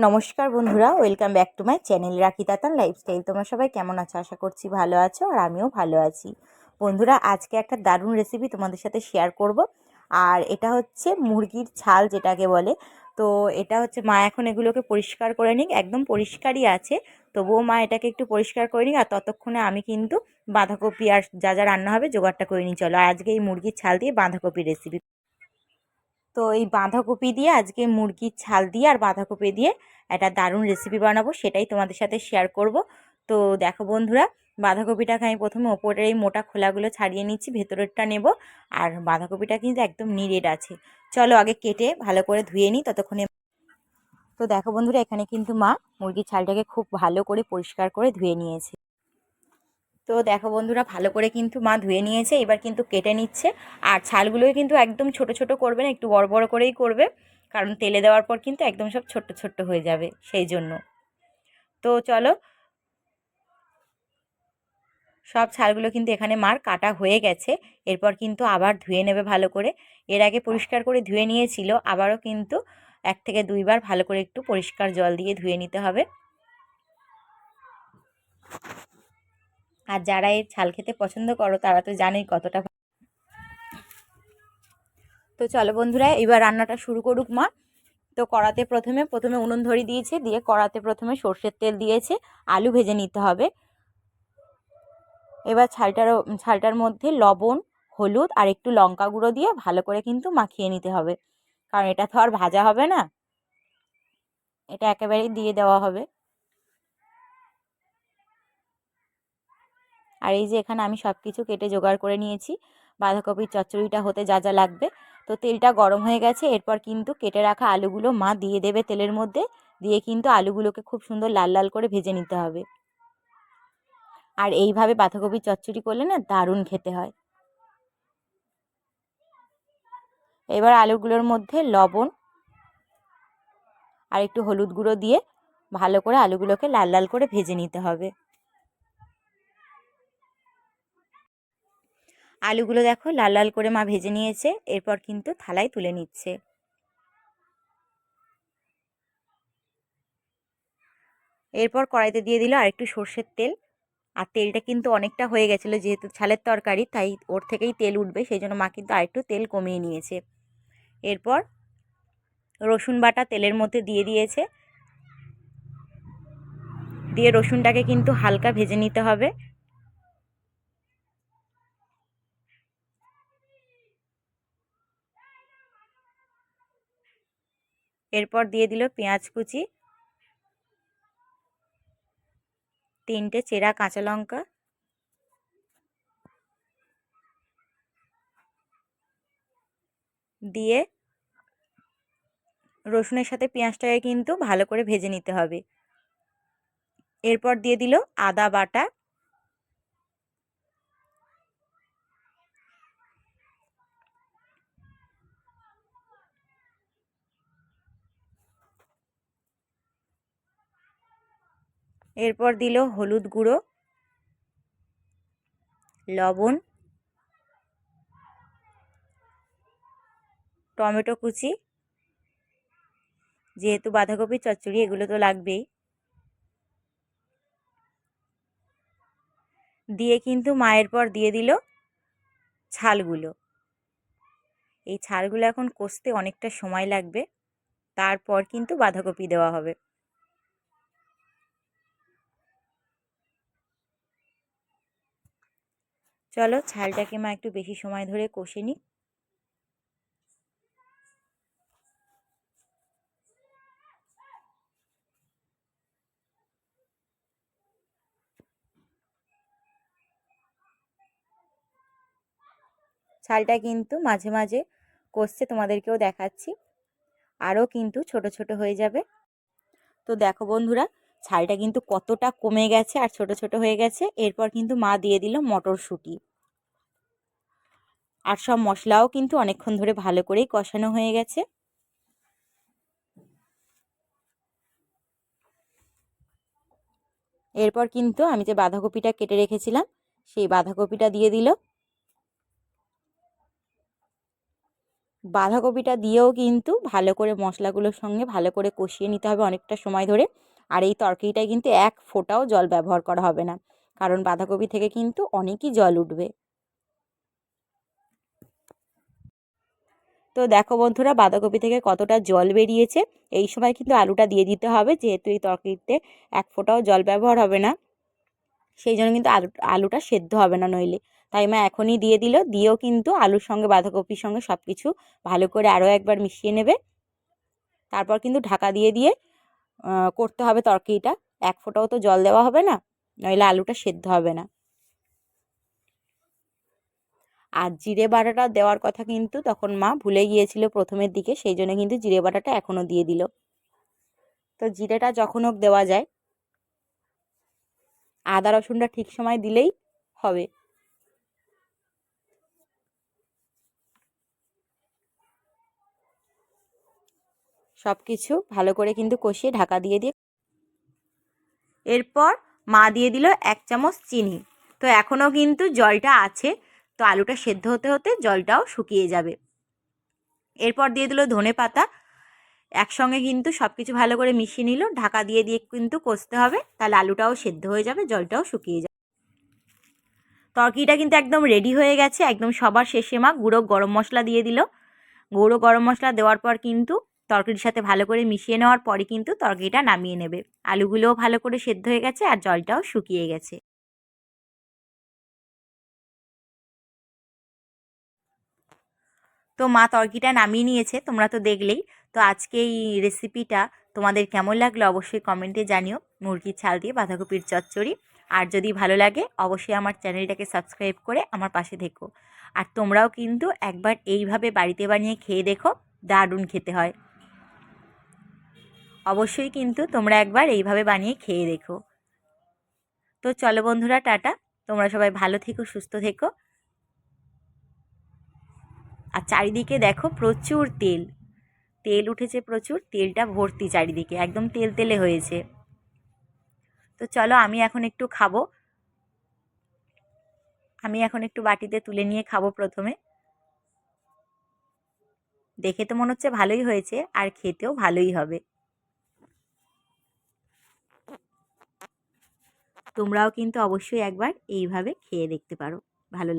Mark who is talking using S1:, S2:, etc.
S1: নমস্কার বন্ধুরা, welcome back to my channel রাখি তাতান লাইফস্টাইল। তোমরা সবাই কেমন আছো? আশা করছি ভালো আছো, আর আমিও ভালো আছি। বন্ধুরা, আজকে একটা দারুণ রেসিপি তোমাদের সাথে শেয়ার করব। আর এটা হচ্ছে মুরগির ছাল যেটাকে বলে। তো এটা হচ্ছে মা এখন এগুলোকে পরিষ্কার করে নিক, একদম পরিষ্কারই আছে, তবুও মা এটাকে একটু পরিষ্কার করে নিক। আর ততক্ষণে আমি কিন্তু বাঁধাকপি আর যা যা রান্না হবে জোগাড়টা করে নিই। চলো, আজকে এই মুরগির ছাল দিয়ে বাঁধাকপি রেসিপি। তো এই বাঁধাকপি দিয়ে আজকে মুরগির ছাল দিয়ে আর বাঁধাকপি দিয়ে একটা দারুণ রেসিপি বানাবো, সেটাই তোমাদের সাথে শেয়ার করব। তো দেখো বন্ধুরা, বাঁধাকপিটাকে আমি প্রথমে ওপরের এই মোটা খোলাগুলো ছাড়িয়ে নিচ্ছি, ভেতরেরটা নেব। আর বাঁধাকপিটা কিন্তু একদম নিরেট আছে। চলো আগে কেটে ভালো করে ধুয়ে নিই ততক্ষণে। তো দেখো বন্ধুরা, এখানে কিন্তু মা মুরগির ছালটাকে খুব ভালো করে পরিষ্কার করে ধুয়ে নিয়েছে। তো দেখো বন্ধুরা, ভালো করে কিন্তু মা ধুয়ে নিয়েছে, এবার কিন্তু কেটে নিচ্ছে। আর ছালগুলোই কিন্তু একদম ছোট ছোট করবে না, একটু বড় বড় করেই করবে, কারণ তেলে দেওয়ার পর কিন্তু একদম সব ছোট্ট ছোট্ট হয়ে যাবে সেই জন্য। তো চলো, সব ছালগুলো কিন্তু এখানে মার কাটা হয়ে গেছে। এরপর কিন্তু আবার ধুয়ে নেবে ভালো করে। এর আগে পরিষ্কার করে ধুয়ে নিয়েছিল, আবারও কিন্তু 1 থেকে 2 বার ভালো করে একটু পরিষ্কার জল দিয়ে ধুয়ে নিতে হবে। আর যারা এর ছাল খেতে পছন্দ করো তারা তো জানোই কতটা। তো চলো বন্ধুরা, এবার রান্নাটা শুরু করুক মা। তো কড়াতে প্রথমে উনুন ধরিয়ে দিয়েছে, দিয়ে কড়াতে প্রথমে সর্ষের তেল দিয়েছে। আলু ভেজে নিতে হবে। এবার ছালটার মধ্যে লবণ, হলুদ আর একটু লঙ্কা গুঁড়ো দিয়ে ভালো করে কিন্তু মাখিয়ে নিতে হবে, কারণ এটা তো আর ভাজা হবে না, এটা একেবারেই দিয়ে দেওয়া হবে। আর এই যে এখানে আমি সব কিছু কেটে জোগাড় করে নিয়েছি বাঁধাকপির চচ্চড়িটা হতে যা যা লাগবে। তো তেলটা গরম হয়ে গেছে, এরপর কিন্তু কেটে রাখা আলুগুলো মা দিয়ে দেবে তেলের মধ্যে। দিয়ে কিন্তু আলুগুলোকে খুব সুন্দর লাল লাল করে ভেজে নিতে হবে। আর এইভাবে বাঁধাকপির চচ্চড়ি করলে না দারুণ খেতে হয়। এবার আলুগুলোর মধ্যে লবণ আর একটু হলুদ গুঁড়ো দিয়ে ভালো করে আলুগুলোকে লাল লাল করে ভেজে নিতে হবে। আলুগুলো দেখো লাল লাল করে মা ভেজে নিয়েছে, এরপর কিন্তু থালায় তুলে নিচ্ছে। এরপর কড়াইতে দিয়ে দিল আর একটু সর্ষের তেল। আর তেলটা কিন্তু অনেকটা হয়ে গেছিলো, যেহেতু ছালের তরকারি তাই ওর থেকেই তেল উঠবে, সেই জন্য মা কিন্তু আরেকটু তেল কমিয়ে নিয়েছে। এরপর রসুন বাটা তেলের মধ্যে দিয়ে দিয়েছে, দিয়ে রসুনটাকে কিন্তু হালকা ভেজে নিতে হবে। এরপর দিয়ে দিল পেঁয়াজ কুচি, 3টে চেরা কাঁচা লঙ্কা, দিয়ে রসুনের সাথে পেঁয়াজটাকে কিন্তু ভালো করে ভেজে নিতে হবে। এরপর দিয়ে দিল আদা বাটা, এরপর দিল হলুদ গুঁড়ো, লবণ, টমেটো কুচি, যেহেতু বাঁধাকপির চচ্চড়ি এগুলো তো লাগবেই। দিয়ে কিন্তু মায়ের পর দিয়ে দিল ছালগুলো। এই ছালগুলো এখন কষতে অনেকটা সময় লাগবে, তারপর কিন্তু বাঁধাকপি দেওয়া হবে। চলো ছালটাকে মা একটু বেশি সময় ধরে কষে নিই। ছালটা কিন্তু মাঝে মাঝে কষছে, তোমাদেরকেও দেখাচ্ছি, আরও কিন্তু ছোট ছোট হয়ে যাবে। তো দেখো বন্ধুরা, ছালটা কিন্তু কতটা কমে গেছে আর ছোট ছোট হয়ে গেছে। এরপর কিন্তু মা দিয়ে দিল মটরশুঁটি। আর সব মশলাও কিন্তু অনেকক্ষণ ধরে ভালো করেই কষানো হয়ে গেছে। এরপর কিন্তু আমি যে বাঁধাকপিটা কেটে রেখেছিলাম সেই বাঁধাকপিটা দিয়ে দিল। বাঁধাকপিটা দিয়েও কিন্তু ভালো করে মশলাগুলোর সঙ্গে ভালো করে কষিয়ে নিতে হবে অনেকটা সময় ধরে। আর এই তরকারিটায় কিন্তু এক ফোঁটাও জল ব্যবহার করা হবে না, কারণ বাঁধাকপি থেকে কিন্তু অনেকই জল উঠবে। তো দেখো বন্ধুরা, বাঁধাকপি থেকে কতটা জল বেরিয়েছে। এই সময় কিন্তু আলুটা দিয়ে দিতে হবে, যেহেতু এই তরকারিতে এক ফোঁটাও জল ব্যবহার হবে না, সেই জন্য কিন্তু আলুটা সেদ্ধ হবে না নইলে। তাই মা এখনই দিয়ে দিল, দিয়েও কিন্তু আলুর সঙ্গে বাঁধাকপির সঙ্গে সব কিছু ভালো করে আরও একবার মিশিয়ে নেবে। তারপর কিন্তু ঢাকা দিয়ে দিয়ে করতে হবে তরকারিটা। এক ফোঁটাও তো জল দেওয়া হবে না, নইলে আলুটা সেদ্ধ হবে না। আর জিরে বাটাটা দেওয়ার কথা কিন্তু তখন মা ভুলে গিয়েছিল প্রথমের দিকে, সেই জন্য কিন্তু জিরে বাটাটা এখনও দিয়ে দিল। তো জিরেটা যখন হোক দেওয়া যায়, আদা রসুনটা ঠিক সময় দিলেই হবে। সব কিছু ভালো করে কিন্তু কষিয়ে ঢাকা দিয়ে দিয়ে এরপর মা দিয়ে দিল 1 চামচ চিনি। তো এখনও কিন্তু জলটা আছে, তো আলুটা সেদ্ধ হতে হতে জলটাও শুকিয়ে যাবে। এরপর দিয়ে দিল ধনে পাতা। একসঙ্গে কিন্তু সব কিছু ভালো করে মিশিয়ে নিল, ঢাকা দিয়ে দিয়ে কিন্তু কষতে হবে, তাহলে আলুটাও সেদ্ধ হয়ে যাবে, জলটাও শুকিয়ে যাবে। তরকারিটা কিন্তু একদম রেডি হয়ে গেছে। একদম সবার শেষে মা গুঁড়ো গরম মশলা দিয়ে দিল। গুঁড়ো গরম মশলা দেওয়ার পর কিন্তু তরকারির সাথে ভালো করে মিশিয়ে নেওয়ার পরই কিন্তু তরকারিটা নামিয়ে নেবে। আলুগুলোও ভালো করে সেদ্ধ হয়ে গেছে আর জলটাও শুকিয়ে গেছে। তো মা তরকারিটা নামিয়ে নিয়েছে, তোমরা তো দেখলেই। তো আজকে এই রেসিপিটা তোমাদের কেমন লাগলো অবশ্যই কমেন্টে জানিও। মুরগির ছাল দিয়ে বাঁধাকপির চচ্চড়ি। আর যদি ভালো লাগে অবশ্যই আমার চ্যানেলটাকে সাবস্ক্রাইব করে আমার পাশে থেকো। আর তোমরাও কিন্তু একবার এইভাবে বাড়িতে বানিয়ে খেয়ে দেখো, দারুণ খেতে হয়। অবশ্যই কিন্তু তোমরা একবার এইভাবে বানিয়ে খেয়ে দেখো। তো চলো বন্ধুরা, টাটা। তোমরা সবাই ভালো থেকো, সুস্থ থেকো। আর চারিদিকে দেখো প্রচুর তেল, তেল উঠেছে প্রচুর, তেলটা ভর্তি চারিদিকে, একদম তেল তেলে হয়েছে। তো চলো আমি এখন একটু খাবো। আমি এখন একটু বাটিতে তুলে নিয়ে খাবো প্রথমে। দেখে তো মনে হচ্ছে ভালোই হয়েছে, আর খেতেও ভালোই হবে। তোমরাও কিন্তু অবশ্যই একবার এইভাবে খেয়ে দেখতে পারো, ভালো